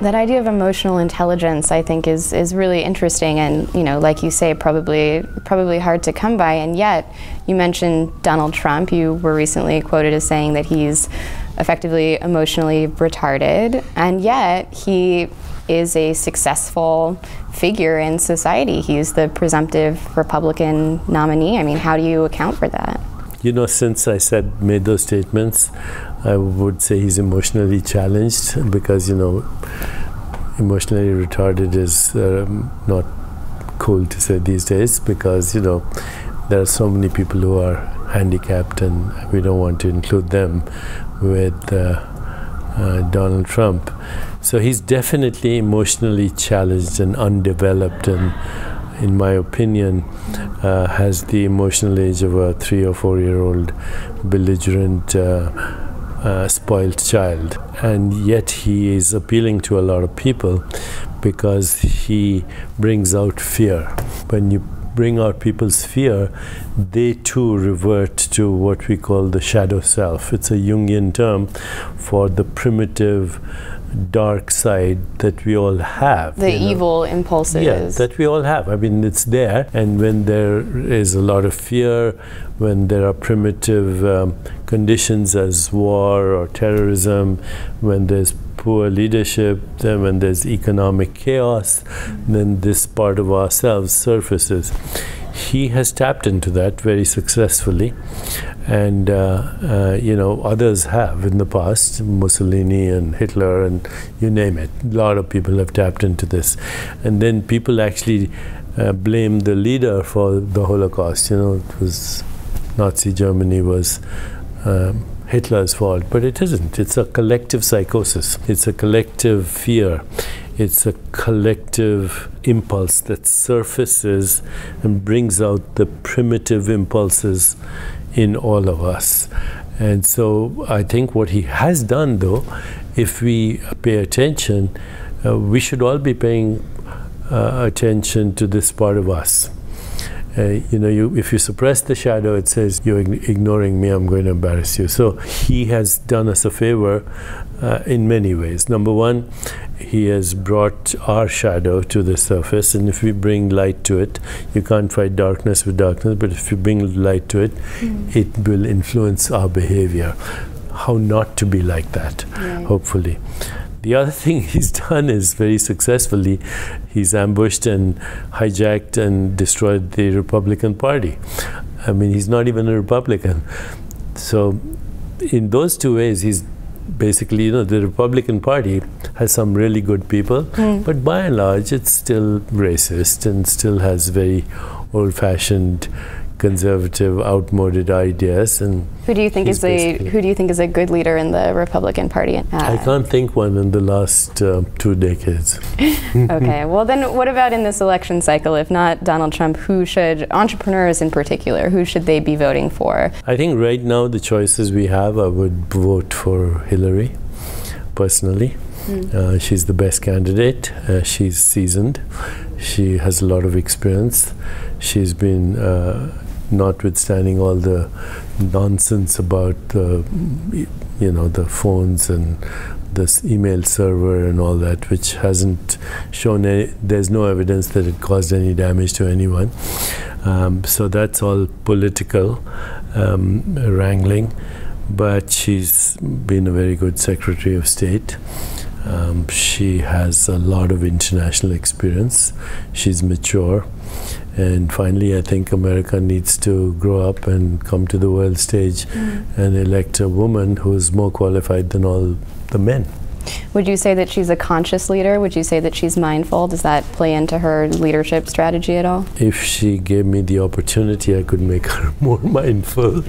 That idea of emotional intelligence, I think, is really interesting, and like you say, probably hard to come by. And yet, you mentioned Donald Trump. You were recently quoted as saying that he's effectively emotionally retarded, and yet he is a successful figure in society. He's the presumptive Republican nominee. I mean, how do you account for that? Since I made those statements, I would say he's emotionally challenged because, emotionally retarded is not cool to say these days because, there are so many people who are handicapped and we don't want to include them with Donald Trump. So he's definitely emotionally challenged and undeveloped, and in my opinion, has the emotional age of a 3 or 4 year old belligerent spoiled child. And yet he is appealing to a lot of people because he brings out fear. When you bring out people's fear, they too revert to what we call the shadow self. It's a Jungian term for the primitive dark side that we all have. The evil impulses. Yeah, that we all have. I mean, it's there. And when there is a lot of fear, when there are primitive conditions as war or terrorism, when there's poor leadership, then when there's economic chaos, then this part of ourselves surfaces. He has tapped into that very successfully, and others have in the past, Mussolini and Hitler and you name it. A lot of people have tapped into this, and then people actually blame the leader for the Holocaust. It was Nazi Germany was Hitler's fault, but it isn't. It's a collective psychosis. It's a collective fear. It's a collective impulse that surfaces and brings out the primitive impulses in all of us. And so I think what he has done, though, if we pay attention, we should all be paying attention to this part of us. If you suppress the shadow, it says, you're ignoring me, I'm going to embarrass you. So he has done us a favor in many ways. Number one, he has brought our shadow to the surface, and if we bring light to it, you can't fight darkness with darkness, but if you bring light to it, it will influence our behavior. How not to be like that, hopefully. The other thing he's done is very successfully, he's ambushed and hijacked and destroyed the Republican Party. I mean, he's not even a Republican. So in those two ways, he's basically, the Republican Party has some really good people, but by and large, it's still racist and still has very old-fashioned, conservative, outmoded ideas. And who do you think is a good leader in the Republican Party? I can't think one in the last 2 decades. Okay, well then what about in this election cycle? If not Donald Trump, who should, entrepreneurs in particular, who should they be voting for? I think right now the choices we have, I would vote for Hillary, personally. She's the best candidate. She's seasoned. She has a lot of experience. She's been, notwithstanding all the nonsense about the phones and this email server and all that, which hasn't shown there's no evidence that it caused any damage to anyone. So that's all political wrangling. But she's been a very good Secretary of State. She has a lot of international experience. She's mature. And finally, I think America needs to grow up and come to the world stage and elect a woman who is more qualified than all the men. Would you say that she's a conscious leader? Would you say that she's mindful? Does that play into her leadership strategy at all? If she gave me the opportunity, I could make her more mindful.